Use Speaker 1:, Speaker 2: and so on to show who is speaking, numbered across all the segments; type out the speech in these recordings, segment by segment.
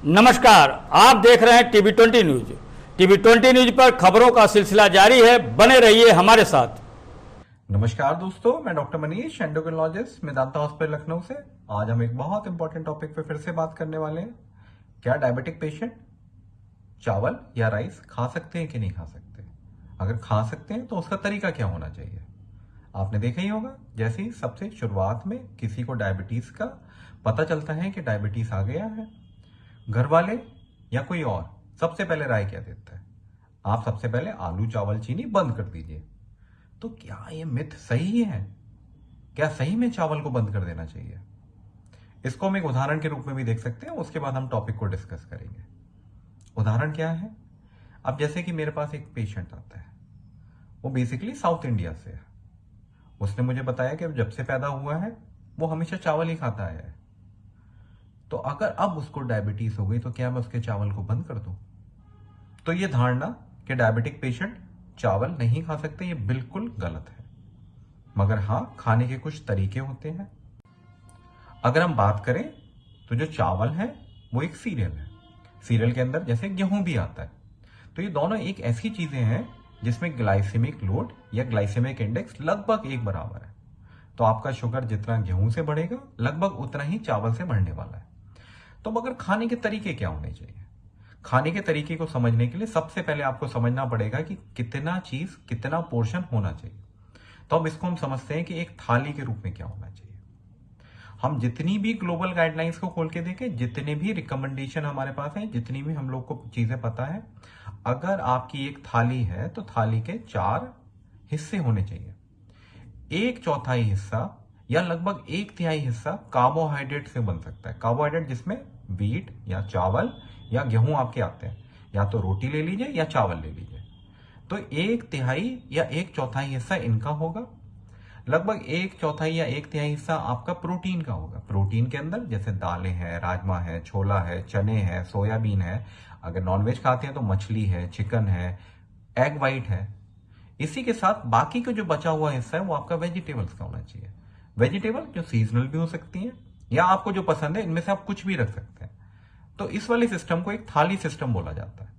Speaker 1: नमस्कार, आप देख रहे हैं टीवी 20 न्यूज। टीवी 20 न्यूज पर खबरों का सिलसिला जारी है, बने रहिए हमारे साथ।
Speaker 2: नमस्कार दोस्तों, मैं doctor Manish, endocrinologist, Medanta hospital Lucknow से। आज हम एक बहुत इंपॉर्टेंट टॉपिक पे फिर से बात करने वाले हैं। क्या डायबिटिक पेशेंट चावल या राइस खा सकते हैं कि नहीं खा सकते? अगर खा सकते हैं तो उसका तरीका क्या होना चाहिए? आपने देखा ही होगा, जैसे ही सबसे शुरुआत में किसी को डायबिटीज का पता चलता है कि डायबिटीज आ गया है, घर वाले या कोई और सबसे पहले राय क्या देता है? आप सबसे पहले आलू चावल चीनी बंद कर दीजिए। तो क्या ये मिथ सही है? क्या सही में चावल को बंद कर देना चाहिए? इसको हम एक उदाहरण के रूप में भी देख सकते हैं, उसके बाद हम टॉपिक को डिस्कस करेंगे। उदाहरण क्या है? अब जैसे कि मेरे पास एक पेशेंट आता है, वो बेसिकली साउथ इंडिया से है। उसने मुझे बताया कि जब से पैदा हुआ है वो हमेशा चावल ही खाता आया है। तो अगर अब उसको डायबिटीज हो गई तो क्या मैं उसके चावल को बंद कर दूं? तो ये धारणा कि डायबिटिक पेशेंट चावल नहीं खा सकते, ये बिल्कुल गलत है। मगर हां, खाने के कुछ तरीके होते हैं। अगर हम बात करें तो जो चावल है वो एक सीरियल है। सीरियल के अंदर जैसे गेहूं भी आता है। तो ये दोनों एक ऐसी चीजें हैं जिसमें ग्लाइसेमिक लोड या ग्लाइसेमिक इंडेक्स लगभग एक बराबर है। तो आपका शुगर जितना गेहूं से बढ़ेगा, लगभग उतना ही चावल से बढ़ने वाला है। तो मगर खाने के तरीके क्या होने चाहिए? खाने के तरीके को समझने के लिए सबसे पहले आपको समझना पड़ेगा कि कितना चीज, कितना पोर्शन होना चाहिए। तो अब इसको हम समझते हैं कि एक थाली के रूप में क्या होना चाहिए। हम जितनी भी ग्लोबल गाइडलाइंस को खोल के देखें, जितने भी रिकमेंडेशन हमारे पास है, जितनी भी हम लोग को चीजें पता है, अगर आपकी एक थाली है तो थाली के 4 हिस्से होने चाहिए। 1/4 हिस्सा या लगभग 1/3 हिस्सा कार्बोहाइड्रेट से बन सकता है। कार्बोहाइड्रेट जिसमें व्हीट या चावल या गेहूं आपके आते हैं, या तो रोटी ले लीजिए या चावल ले लीजिए। तो 1/3 या 1/4 हिस्सा इनका होगा। लगभग 1/4 या 1/3 हिस्सा आपका प्रोटीन का होगा। प्रोटीन के अंदर जैसे दालें हैं, राजमा है, छोला है, चने हैं, सोयाबीन है। अगर नॉनवेज खाते हैं तो मछली है, चिकन है, एग वाइट है। इसी के साथ बाकी का जो बचा हुआ हिस्सा है वो आपका वेजिटेबल्स का होना चाहिए। वेजिटेबल जो सीजनल भी हो सकती है या आपको जो पसंद है, इनमें से आप कुछ भी रख सकते हैं। तो इस वाले सिस्टम को एक थाली सिस्टम बोला जाता है।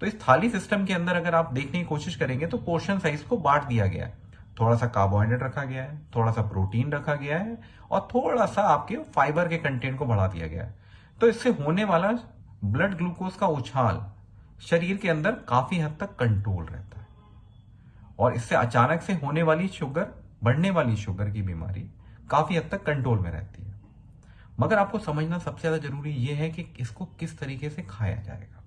Speaker 2: तो इस थाली सिस्टम के अंदर अगर आप देखने की कोशिश करेंगे तो पोर्शन साइज को बांट दिया गया है। थोड़ा सा कार्बोहाइड्रेट रखा गया है, थोड़ा सा प्रोटीन रखा गया है और थोड़ा सा आपके फाइबर के कंटेंट को बढ़ा दिया गया है। तो इससे होने वाला ब्लड ग्लूकोज का उछाल शरीर के अंदर काफी हद तक कंट्रोल रहता है और इससे अचानक से होने वाली शुगर, बढ़ने वाली शुगर की बीमारी काफी हद तक कंट्रोल में रहती है। मगर आपको समझना सबसे ज्यादा जरूरी यह है कि इसको किस तरीके से खाया जाएगा।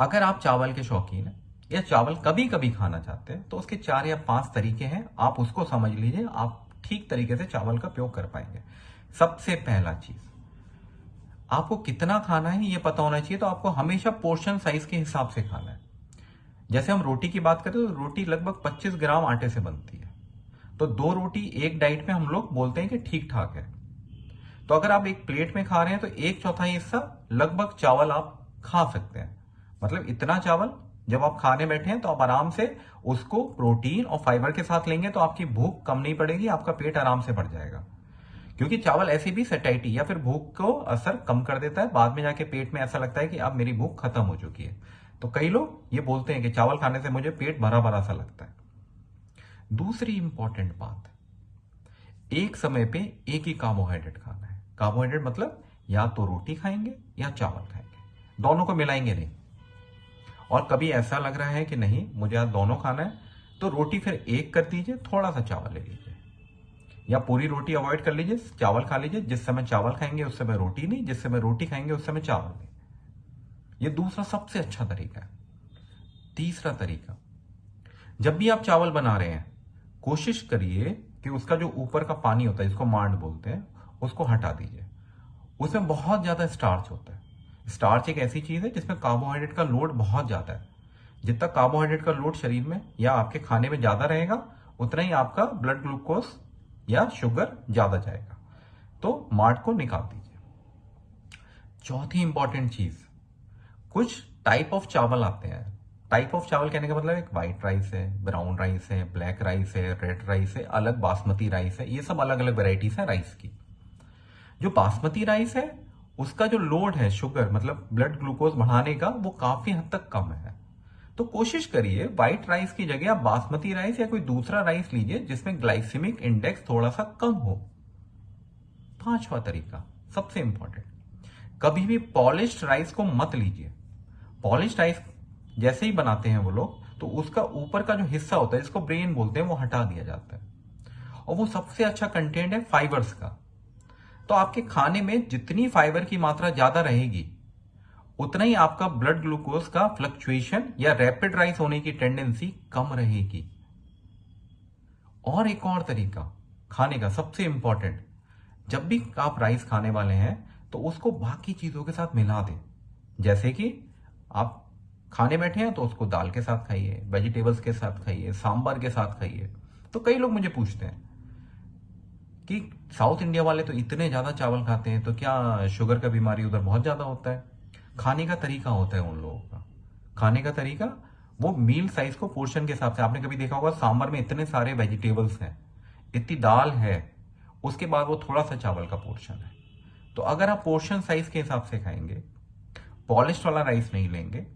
Speaker 2: अगर आप चावल के शौकीन हैं या चावल कभी कभी खाना चाहते हैं तो उसके 4 या 5 तरीके हैं। आप उसको समझ लीजिए, आप ठीक तरीके से चावल का उपयोग कर पाएंगे। सबसे पहला चीज, आपको कितना खाना है ये पता होना चाहिए। तो आपको हमेशा पोर्शन साइज के हिसाब से खाना है। जैसे हम रोटी की बात करें तो रोटी लगभग 25 ग्राम आटे से बनती है। तो 2 रोटी एक डाइट में हम लोग बोलते हैं कि ठीक ठाक है। तो अगर आप एक प्लेट में खा रहे हैं तो 1/4 हिस्सा लगभग चावल आप खा सकते हैं। मतलब इतना चावल जब आप खाने बैठे हैं तो आप आराम से उसको प्रोटीन और फाइबर के साथ लेंगे तो आपकी भूख कम नहीं पड़ेगी, आपका पेट आराम से भर जाएगा। क्योंकि चावल ऐसे भी सैटिस्फैक्शन या फिर भूख को असर कम कर देता है। बाद में जाके पेट में ऐसा लगता है कि अब मेरी भूख खत्म हो चुकी है। तो कई लोग ये बोलते हैं कि चावल खाने से मुझे पेट भरा भरा सा लगता है। दूसरी इंपॉर्टेंट बात, एक समय पे एक ही कार्बोहाइड्रेट खाना है। कार्बोहाइड्रेट मतलब या तो रोटी खाएंगे या चावल खाएंगे, दोनों को मिलाएंगे नहीं। और कभी ऐसा लग रहा है कि नहीं मुझे आज दोनों खाना है, तो रोटी फिर एक कर दीजिए, थोड़ा सा चावल ले लीजिए, या पूरी रोटी अवॉइड कर लीजिए, चावल खा लीजिए। जिस समय चावल खाएंगे उस समय रोटी नहीं, जिस समय रोटी खाएंगे उस समय चावल नहीं। ये दूसरा सबसे अच्छा तरीका है। तीसरा तरीका, जब भी आप चावल बना रहे हैं कोशिश करिए कि उसका जो ऊपर का पानी होता है, जिसको मांड बोलते हैं, उसको हटा दीजिए। उसमें बहुत ज्यादा स्टार्च होता है। स्टार्च एक ऐसी चीज है जिसमें कार्बोहाइड्रेट का लोड बहुत ज्यादा है। जितना कार्बोहाइड्रेट का लोड शरीर में या आपके खाने में ज्यादा रहेगा, उतना ही आपका ब्लड ग्लूकोज या शुगर ज्यादा जाएगा। तो मांड को निकाल दीजिए। चौथी इंपॉर्टेंट चीज, कुछ टाइप ऑफ चावल आते हैं। टाइप ऑफ चावल कहने का मतलब एक व्हाइट राइस है, ब्राउन राइस है, ब्लैक राइस है, रेड राइस है, अलग बासमती राइस है। ये सब अलग अलग वेराइटीज है राइस की। जो बासमती राइस है उसका जो लोड है शुगर मतलब ब्लड ग्लूकोज बढ़ाने का वो काफी हद तक कम है। तो कोशिश करिए व्हाइट राइस की जगह आप बासमती राइस या कोई दूसरा राइस लीजिए जिसमें ग्लाइसेमिक इंडेक्स थोड़ा सा कम हो। 5वां तरीका सबसे इंपॉर्टेंट, कभी भी पॉलिश्ड राइस को मत लीजिए। पॉलिश्ड राइस जैसे ही बनाते हैं वो लोग तो उसका ऊपर का जो हिस्सा होता है जिसको ब्रेन बोलते हैं वो हटा दिया जाता है और वो सबसे अच्छा कंटेंट है फाइबर्स का। तो आपके खाने में जितनी फाइबर की मात्रा ज्यादा रहेगी उतना ही आपका ब्लड ग्लूकोज का फ्लक्चुएशन या रैपिड राइज होने की टेंडेंसी कम रहेगी। और एक और तरीका खाने का सबसे इंपॉर्टेंट, जब भी आप राइस खाने वाले हैं तो उसको बाकी चीजों के साथ मिला दें। जैसे कि आप खाने बैठे हैं तो उसको दाल के साथ खाइए, वेजिटेबल्स के साथ खाइए, सांबर के साथ खाइए। तो कई लोग मुझे पूछते हैं कि साउथ इंडिया वाले तो इतने ज्यादा चावल खाते हैं तो क्या शुगर का बीमारी उधर बहुत ज्यादा होता है? खाने का तरीका होता है उन लोगों का। खाने का तरीका वो मील साइज को पोर्शन के हिसाब से, आपने कभी देखा होगा सांबर में इतने सारे वेजिटेबल्स हैं, इतनी दाल है, उसके बाद वो थोड़ा सा चावल का पोर्शन है। तो अगर आप पोर्शन साइज के हिसाब से खाएंगे, पॉलिश्ड वाला राइस नहीं लेंगे,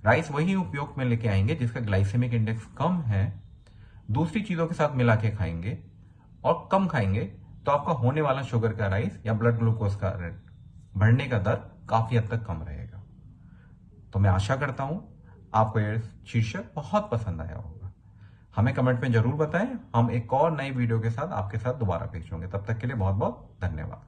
Speaker 2: राइस वही उपयोग में लेके आएंगे जिसका ग्लाइसेमिक इंडेक्स कम है, दूसरी चीजों के साथ मिला के खाएंगे और कम खाएंगे, तो आपका होने वाला शुगर का राइस या ब्लड ग्लूकोज का बढ़ने का दर काफी हद तक कम रहेगा। तो मैं आशा करता हूं आपको यह शीर्षक बहुत पसंद आया होगा। हमें कमेंट में जरूर बताएं। हम एक और नई वीडियो के साथ आपके साथ दोबारा पेश होंगे। तब तक के लिए बहुत बहुत धन्यवाद।